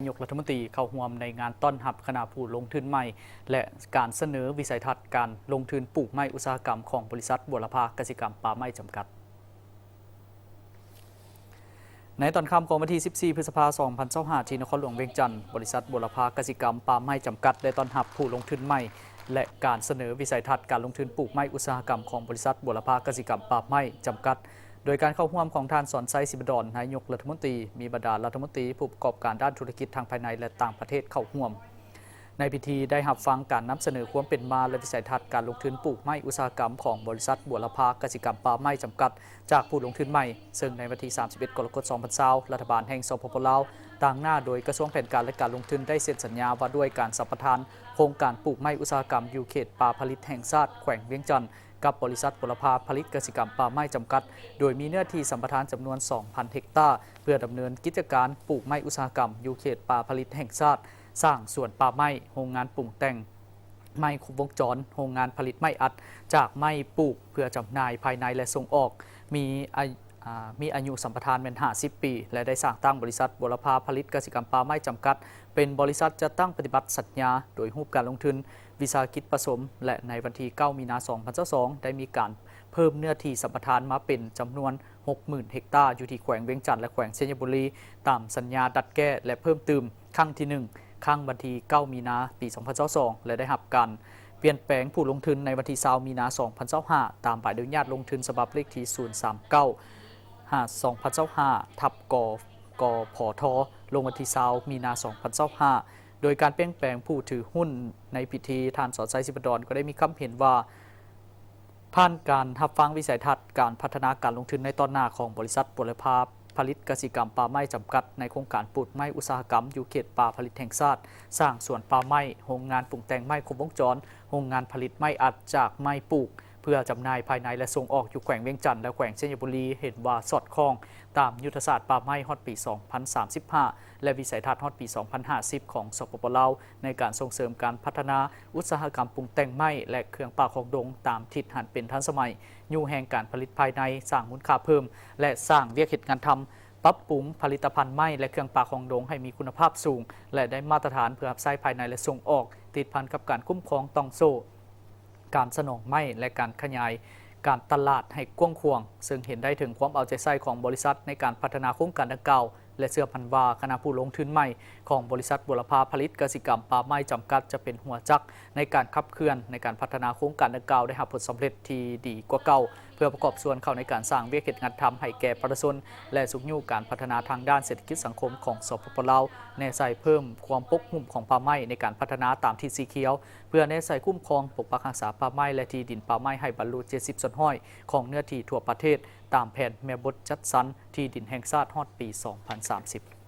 ายกรัฐมนตรีเข้าร่วมในงานต้อนรับคณะผู้ลงทุนใหม่และการเสนอวิสัยทัศน์การลงทุนปลูกไม้อุตสาหกรรมของบริษัทบัวละพากสิกรรมป่าไม้จำกัดในตอนค่ำของวันที่ 14 พฤษภาคม 2025 ที่นครหลวงเวียงจันทร์บริษัทบัวละพากสิกรรมป่าไม้จำกัดได้ต้อนรับผู้ลงทุนใหม่และการเสนอวิสัยทัศน์การลงทุนปลูกไม้อุตสาหกรรมของบริษัทบัวละพากสิกรรมป่าไม้จำกัดโดยการเข้าร่วมของท่านสอนไซสิบดอนนายกรัฐมนตรีมีบรรดารัฐมนตรีผู้ประกอบการด้านธุรกิจทางภายในและต่างประเทศเข้าร่วมในพิธีได้รับฟังการนำเสนอความเป็นมาและวิสัยทัศน์การลงทุนปลูกไม้อุตสาหกรรมของบริษัทบัวละพากสิกรรมป่าไม้จำกัดจากผู้ลงทุนใหม่ซึ่งในวันที่ 31 กรกฎาคม 2020 รัฐบาลแห่งสปป.ลาวต่างหน้าโดยกระทรวงแผนการและการลงทุนได้เซ็นสัญญาว่าด้วยการสัมปทานโครงการปลูกไม้อุตสาหกรรมอยู่เขตป่าผลิตแห่งชาติแขวงเวียงจันทร์กับบริษัทบัวละพาผลิตกสิกรรมป่าไม้จำกัดโดยมีเนื้อที่สัมปทานจำนวน 2,000 เฮกตาร์เพื่อดำเนินกิจการปลูกไม้อุตสาหกรรมอยู่เขตป่าผลิตแห่งชาติสร้างสวนป่าไม้โรงงานปรุงแต่งไม้ครบวงจรโรงงานผลิตไม้อัดจากไม้ปลูกเพื่อจำหน่ายภายในและส่งออกมีอายุสัมปทานเป็น50 ปีและได้สร้างตั้งบริษัทบัวละพาผลิตกสิกรรมป่าไม้จำกัดเป็นบริษัทจะตั้งปฏิบัติสัญญาโดยรูปการลงทุนวิสาหกิจผสมและในวันที่ 9 มีนาคม 2022 ได้มีการเพิ่มเนื้อที่สัมปทานมาเป็นจำนวน 60,000 เฮกตาร์อยู่ที่แขวงเวียงจันทร์และแขวงชัยบุรีตามสัญญาดัดแก้และเพิ่มเติมครั้งที่ 1 ครั้งวันที่ 9 มีนาปี 2022 และได้รับการเปลี่ยนแปลงผู้ลงทุนในวันที่ 20 มีนาคม 2025 ตามใบอนุญาตลงทุนฉบับเลขที่ 039/2025 ทับกพทลงวันที่ 20 มีนาคม 2025 โดยการเปลี่ยนแปลงผู้ถือหุ้นในพิธีท่านสอนไซสิบดอนก็ได้มีคำเห็นว่าผ่านการรับฟังวิสัยทัศน์การพัฒนาการลงทุนในตอนหน้าของบริษัทบัวละพาผลิตกสิกรรมป่าไม้จำกัดในโครงการปลูกไม้อุตสาหกรรมอยู่เขตป่าผลิตแห่งชาติสร้างสวนป่าไม้โรงงานปรุงแต่งไม้ครบวงจรโรงงานผลิตไม้อัดจากไม้ปลูกเพื่อจำหน่ายภายในและส่งออกอยู่แขวงเวียงจันทร์และแขวงชัยบุรีเห็นว่าสอดคล้องตามยุทธศาสตร์ป่าไม้ฮอดปี 2035 และวิสัยทัศน์ฮอดปี 2050 ของสปป.ลาวในการส่งเสริมการพัฒนาอุตสาหกรรมปรุงแต่งไม้และเครื่องป่าของดงตามทิศหันเป็นทันสมัยอยู่แห่งการผลิตภายในสร้างมูลค่าเพิ่มและสร้างเวียกเหตุงานทำปรับปรุงผลิตภัณฑ์ไม้และเครื่องป่าของดงให้มีคุณภาพสูงและได้มาตรฐานเพื่อรับใช้ภายในและส่งออกติดพันกับการคุ้มครองต้องโซ่การสนองไม้และการขยายการตลาดให้กว้างขวางซึ่งเห็นได้ถึงความเอาใจใส่ของบริษัทในการพัฒนาโครงการดังกล่าวและเชื่อพันว่าคณะผู้ลงทุนใหม่ของบริษัทบัวละพาผลิตกสิกรรมป่าไม้จำกัดจะเป็นหัวจักรในการขับเคลื่อนในการพัฒนาโครงการดังกล่าวได้รับผลสำเร็จที่ดีกว่าเก่าเพื่อประกอบส่วนเข้าในการสร้างเวียกเหตุงานทำให้แก่ประชาชนและสุขยู่การพัฒนาทางด้านเศรษฐกิจสังคมของสปป.ลาวแน่ใจเพิ่มความปกคลุมของป่าไม้ในการพัฒนาตามที่สีเขียวเพื่อแน่ใจคุ้มครองปกปักรักษาป่าไม้และที่ดินป่าไม้ให้บรรลุ 70 ส่วนห้อยของเนื้อที่ทั่วประเทศตามแผนแม่บทจัดสรรที่ดินแห่งชาติฮอดปี 2030